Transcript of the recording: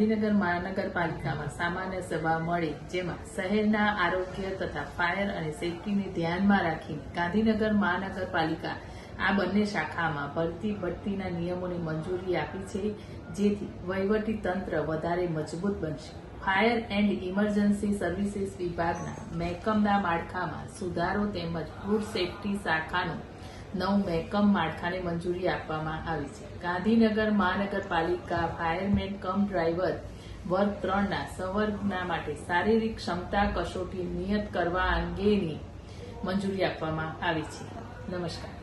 ગાંધીનગર મહાનગરપાલિકામાં સામાન્ય સભા મળી, જેમાં શહેરના આરોગ્ય તથા ફાયર અને સેફટીને ધ્યાનમાં રાખીને ગાંધીનગર મહાનગરપાલિકા આ બંને શાખામાં ભરતી બઢતીના નિયમોને મંજૂરી આપી છે, જેથી વહીવટી તંત્ર વધારે મજબૂત બનશે। ફાયર એન્ડ ઇમરજન્સી સર્વિસીસ વિભાગના મહેકમના માળખામાં સુધારો તેમજ ફૂડ સેફટી શાખાનું નવું મહેકમ માળખાને મંજૂરી આપવામાં આવી છે। ગાંધીનગર મહાનગરપાલિકા ફાયરમેન કમ ડ્રાઈવર વર્ગ 3ના સંવર્ગના માટે શારીરિક ક્ષમતા કસોટી નિયત કરવા અંગેની મંજૂરી આપવામાં આવી છે। નમસ્કાર।